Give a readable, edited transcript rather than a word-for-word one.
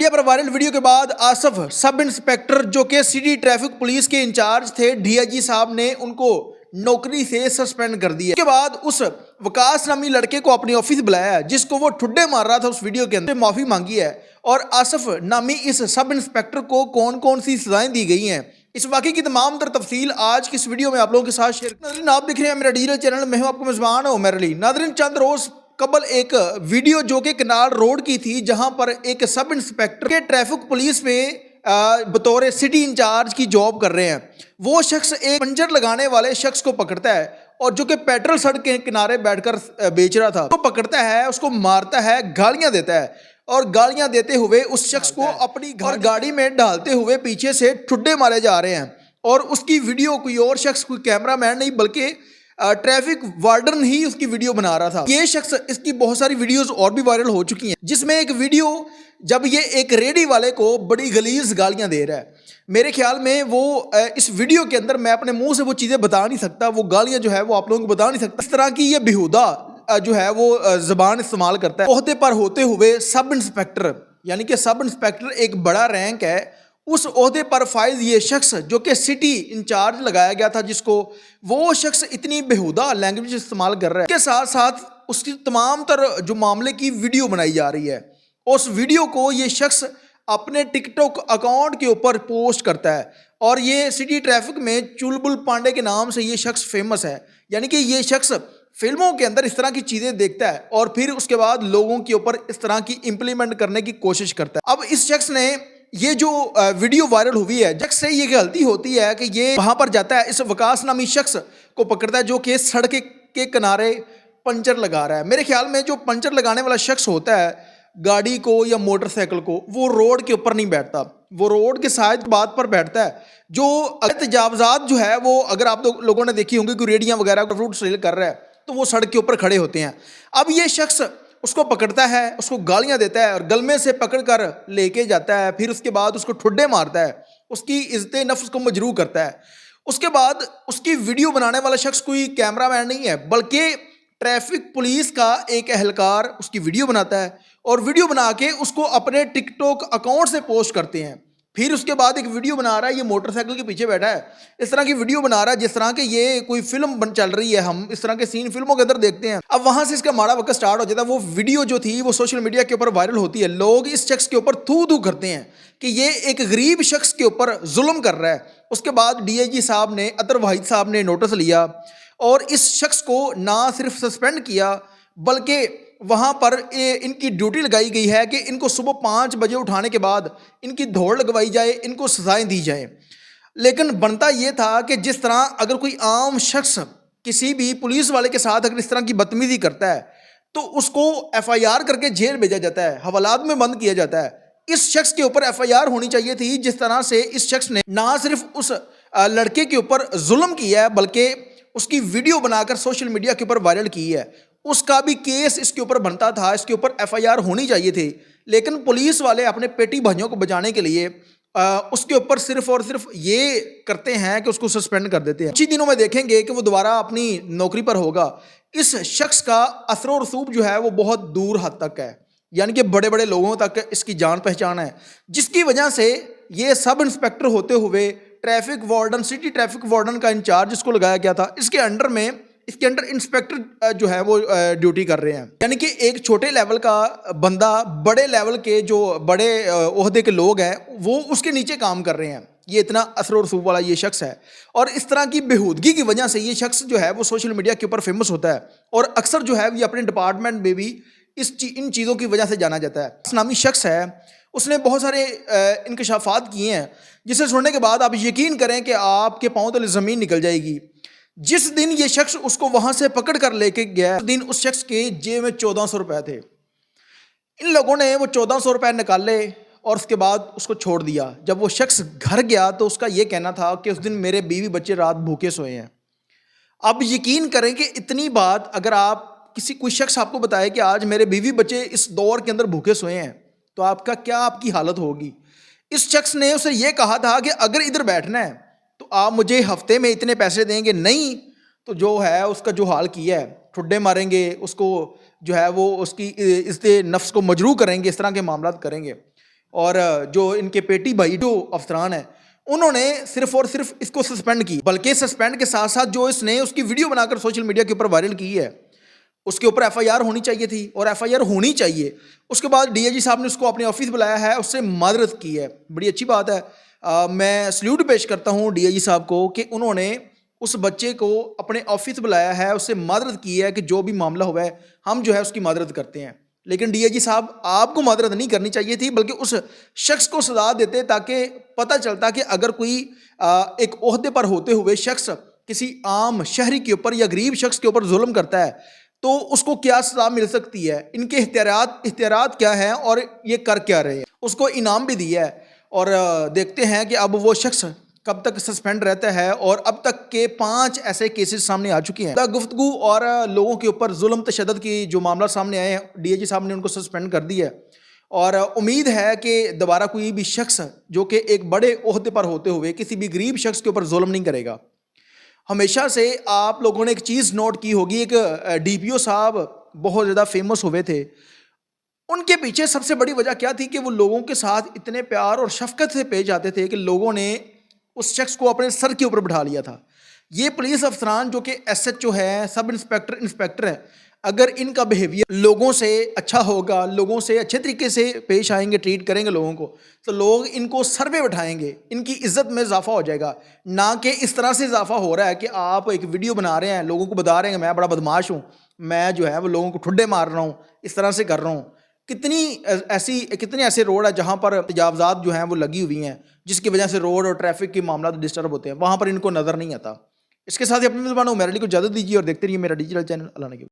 Media پر viral video کے بعد آصف سب inspector جو کہ سٹی ٹریفک پولیس کے انچارج تھے ڈی آئی جی صاحب نے ان کو نوکری سے سسپینڈ کر دیا۔ اس کے بعد اس وکاس نامی لڑکے کو اپنی آفس بلایا جس کو وہ ٹھڈے مار رہا تھا اس ویڈیو کے اندر، معافی مانگی ہے اور آصف نامی اس سب انسپیکٹر کو کون کون سی سزائیں دی گئی ہیں، اس واقعے کی تمام تر تفصیل آج کی اس ویڈیو میں آپ لوگوں کے ساتھ شیئر۔ ناظرین آپ دیکھ رہے ہیں میرا ڈیجیٹل چینل، میں ہوں آپ کو میزبان عمر علی۔ ناظرین چند روز قبل ایک ویڈیو جو کہ کنال روڈ کی تھی جہاں پر ایک سب انسپیکٹر کے ٹریفک پولیس میں بطور سٹی انچارج کی جاب کر رہے ہیں، وہ شخص ایک پنچر لگانے والے شخص کو پکڑتا ہے اور جو کہ پیٹرول سڑک کے کنارے بیٹھ کر بیچ رہا تھا، وہ پکڑتا ہے، اس کو مارتا ہے، گالیاں دیتا ہے اور گالیاں دیتے ہوئے اس شخص کو اپنی گاڑی میں ڈالتے ہوئے پیچھے سے ٹھڈے مارے جا رہے ہیں اور اس کی ویڈیو کوئی اور شخص، کوئی کیمرہ مین نہیں بلکہ ٹریفک وارڈن ہی اس کی ویڈیو بنا رہا تھا۔ یہ شخص، اس کی بہت ساری ویڈیوز اور بھی وائرل ہو چکی ہیں جس میں ایک ویڈیو جب یہ ایک ریڈی والے کو بڑی غلیظ گالیاں دے رہا ہے، میرے خیال میں وہ اس ویڈیو کے اندر میں اپنے منہ سے وہ چیزیں بتا نہیں سکتا، وہ گالیاں جو ہے وہ آپ لوگوں کو بتا نہیں سکتا، اس طرح کی یہ بیہودہ جو ہے وہ زبان استعمال کرتا ہے۔ عہدے پر ہوتے ہوئے سب انسپیکٹر، یعنی کہ سب انسپیکٹر ایک بڑا رینک ہے، اس عہدے پر فائز یہ شخص جو کہ سٹی انچارج لگایا گیا تھا جس کو، وہ شخص اتنی بیہودہ لینگویج استعمال کر رہا ہے، اس کے ساتھ ساتھ اس کی تمام تر جو معاملے کی ویڈیو بنائی جا رہی ہے، اس ویڈیو کو یہ شخص اپنے ٹک ٹاک اکاؤنٹ کے اوپر پوسٹ کرتا ہے اور یہ سٹی ٹریفک میں چلبل پانڈے کے نام سے یہ شخص فیمس ہے، یعنی کہ یہ شخص فلموں کے اندر اس طرح کی چیزیں دیکھتا ہے اور پھر اس کے بعد لوگوں کے اوپر اس طرح کی امپلیمنٹ کرنے کی کوشش کرتا ہے۔ اب اس شخص نے یہ جو ویڈیو وائرل ہوئی ہے، شخص سے یہ غلطی ہوتی ہے کہ یہ وہاں پر جاتا ہے، اس وکاس نامی شخص کو پکڑتا ہے جو کہ سڑک کے کنارے پنچر لگا رہا ہے۔ میرے خیال میں جو پنچر لگانے والا شخص ہوتا ہے گاڑی کو یا موٹر سائیکل کو، وہ روڈ کے اوپر نہیں بیٹھتا، وہ روڈ کے سائد بات پر بیٹھتا ہے۔ جو تجاوزات جو ہے وہ اگر آپ لوگوں نے دیکھی ہوں گی، کوئی ریڑیاں وغیرہ فروٹ سیل کر رہا ہے تو وہ سڑک کے اوپر کھڑے ہوتے ہیں۔ اب یہ شخص اس کو پکڑتا ہے، اس کو گالیاں دیتا ہے اور گلمے سے پکڑ کر لے کے جاتا ہے، پھر اس کے بعد اس کو ٹھڈے مارتا ہے، اس کی عزت نفس کو مجروح کرتا ہے۔ اس کے بعد اس کی ویڈیو بنانے والا شخص کوئی کیمرہ مین نہیں ہے بلکہ ٹریفک پولیس کا ایک اہلکار اس کی ویڈیو بناتا ہے اور ویڈیو بنا کے اس کو اپنے ٹک ٹاک اکاؤنٹ سے پوسٹ کرتے ہیں۔ پھر اس کے بعد ایک ویڈیو بنا رہا ہے، یہ موٹر سائیکل کے پیچھے بیٹھا ہے، اس طرح کی ویڈیو بنا رہا ہے جس طرح کہ یہ کوئی فلم چل رہی ہے، ہم اس طرح کے سین فلموں کے اندر دیکھتے ہیں۔ اب وہاں سے اس کا ماڑا وقت سٹارٹ ہو جاتا ہے، وہ ویڈیو جو تھی وہ سوشل میڈیا کے اوپر وائرل ہوتی ہے، لوگ اس شخص کے اوپر تھو تھو کرتے ہیں کہ یہ ایک غریب شخص کے اوپر ظلم کر رہا ہے۔ اس کے بعد ڈی آئی جی صاحب نے، اطہر واحد صاحب نے نوٹس لیا اور اس شخص کو نہ صرف سسپینڈ کیا بلکہ وہاں پر ان کی ڈیوٹی لگائی گئی ہے کہ ان کو صبح 5 بجے اٹھانے کے بعد ان کی دوڑ لگوائی جائے، ان کو سزائیں دی جائیں۔ لیکن بنتا یہ تھا کہ جس طرح اگر کوئی عام شخص کسی بھی پولیس والے کے ساتھ اگر اس طرح کی بدتمیزی کرتا ہے تو اس کو ایف آئی آر کر کے جیل بھیجا جاتا ہے، حوالات میں بند کیا جاتا ہے۔ اس شخص کے اوپر ایف آئی آر ہونی چاہیے تھی، جس طرح سے اس شخص نے نہ صرف اس لڑکے کے اوپر ظلم کیا ہے بلکہ اس کی ویڈیو بنا کر سوشل میڈیا کے اوپر وائرل کی ہے، اس کا بھی کیس اس کے اوپر بنتا تھا، اس کے اوپر ایف آئی آر ہونی چاہیے تھی۔ لیکن پولیس والے اپنے پیٹی بھائیوں کو بچانے کے لیے اس کے اوپر صرف اور صرف یہ کرتے ہیں کہ اس کو سسپینڈ کر دیتے ہیں۔ کچھ ہی دنوں میں دیکھیں گے کہ وہ دوبارہ اپنی نوکری پر ہوگا۔ اس شخص کا اثر و رسوخ جو ہے وہ بہت دور حد تک ہے، یعنی کہ بڑے بڑے لوگوں تک اس کی جان پہچان ہے، جس کی وجہ سے یہ سب انسپیکٹر ہوتے ہوئے traffic warden, city traffic warden کا انچارج جس کو لگایا گیا تھا، اس کے انڈر انسپیکٹر جو ہے وہ ڈیوٹی کر رہے ہیں، یعنی کہ ایک چھوٹے لیول کا بندہ بڑے لیول کے جو بڑے عہدے کے لوگ ہیں وہ اس کے نیچے کام کر رہے ہیں۔ یہ اتنا اثر و رسوخ والا یہ شخص ہے اور اس طرح کی بےہودگی کی وجہ سے یہ شخص جو ہے وہ سوشل میڈیا کے اوپر فیمس ہوتا ہے اور اکثر جو ہے یہ اپنے ڈپارٹمنٹ میں بھی ان چیزوں کی وجہ سے جانا جاتا ہے۔ اس نامی شخص ہے، اس نے بہت سارے انکشافات کیے ہیں جسے سننے کے بعد آپ یقین کریں کہ آپ کے پاؤں تلے زمین نکل جائے گی۔ جس دن یہ شخص اس کو وہاں سے پکڑ کر لے کے گیا، اس دن اس شخص کے جیب میں 1400 روپے تھے۔ ان لوگوں نے وہ 1400 روپے نکالے اور اس کے بعد اس کو چھوڑ دیا۔ جب وہ شخص گھر گیا تو اس کا یہ کہنا تھا کہ اس دن میرے بیوی بچے رات بھوکے سوئے ہیں۔ اب یقین کریں کہ اتنی بات اگر آپ کوئی شخص آپ کو بتائے کہ آج میرے بیوی بچے اس دور کے اندر بھوکے سوئے ہیں تو آپ کی حالت ہوگی۔ اس شخص نے اسے یہ کہا تھا کہ اگر ادھر بیٹھنا ہے تو آپ مجھے ہفتے میں اتنے پیسے دیں گے، نہیں تو جو ہے اس کا جو حال کیا ہے، ٹھڈے ماریں گے اس کو، جو ہے وہ اس کی عزت نفس کو مجروح کریں گے، اس طرح کے معاملات کریں گے۔ اور جو ان کے پیٹی بھائی جو افسران ہیں انہوں نے صرف اور صرف اس کو سسپینڈ کی، بلکہ سسپینڈ کے ساتھ ساتھ جو اس نے اس کی ویڈیو بنا کر سوشل میڈیا کے اوپر وائرل کی ہے اس کے اوپر ایف آئی آر ہونی چاہیے تھی، اور ایف آئی آر ہونی چاہیے۔ اس کے بعد ڈی آئی جی صاحب نے اس کو اپنے آفس بلایا ہے، اس سے معذرت کی ہے، بڑی اچھی بات ہے۔ میں سلیوٹ پیش کرتا ہوں ڈی آئی جی صاحب کو کہ انہوں نے اس بچے کو اپنے آفس بلایا ہے، اس سے معذرت کی ہے کہ جو بھی معاملہ ہوا ہے ہم جو ہے اس کی معذرت کرتے ہیں۔ لیکن ڈی آئی جی صاحب آپ کو معذرت نہیں کرنی چاہیے تھی، بلکہ اس شخص کو سزا دیتے تاکہ پتہ چلتا کہ اگر کوئی ایک عہدے پر ہوتے ہوئے شخص کسی عام شہری کے اوپر یا غریب شخص کے اوپر ظلم کرتا ہے تو اس کو کیا سزا مل سکتی ہے، ان کے اختیارات کیا ہیں اور یہ کر کیا رہے ہیں۔ اس کو انعام بھی دیا ہے، اور دیکھتے ہیں کہ اب وہ شخص کب تک سسپینڈ رہتا ہے، اور اب تک کے 5 ایسے کیسز سامنے آ چکے ہیں۔ گفتگو اور لوگوں کے اوپر ظلم تشدد کی جو معاملہ سامنے آئے ہیں، ڈی اے جی صاحب نے ان کو سسپینڈ کر دیا ہے، اور امید ہے کہ دوبارہ کوئی بھی شخص جو کہ ایک بڑے عہدے پر ہوتے ہوئے کسی بھی غریب شخص کے اوپر ظلم نہیں کرے گا۔ ہمیشہ سے آپ لوگوں نے ایک چیز نوٹ کی ہوگی، ایک ڈی پی او صاحب بہت زیادہ فیمس ہوئے تھے، ان کے پیچھے سب سے بڑی وجہ کیا تھی کہ وہ لوگوں کے ساتھ اتنے پیار اور شفقت سے پیش آتے تھے کہ لوگوں نے اس شخص کو اپنے سر کے اوپر بٹھا لیا تھا۔ یہ پولیس افسران جو کہ ایس ایچ او ہے، سب انسپیکٹر، انسپیکٹر ہے، اگر ان کا بیہیویئر لوگوں سے اچھا ہوگا، لوگوں سے اچھے طریقے سے پیش آئیں گے، ٹریٹ کریں گے لوگوں کو، تو لوگ ان کو سر پہ بٹھائیں گے، ان کی عزت میں اضافہ ہو جائے گا۔ نہ کہ اس طرح سے اضافہ ہو رہا ہے کہ آپ ایک ویڈیو بنا رہے ہیں، لوگوں کو بتا رہے ہیں کہ میں بڑا بدماش ہوں، میں جو ہے وہ لوگوں کو ٹھڈے مار رہا ہوں، اس طرح سے کر رہا ہوں۔ کتنے ایسے روڈ ہیں جہاں پر تجاوزات جو ہیں وہ لگی ہوئی ہیں، جس کی وجہ سے روڈ اور ٹریفک کے معاملات ڈسٹرب ہوتے ہیں، وہاں پر ان کو نظر نہیں آتا۔ اس کے ساتھ ہی اپنی زبان میرے لیے کو اجازت دیجیے اور دیکھتے رہیے میرا ڈیجیٹل چینل اللہ نے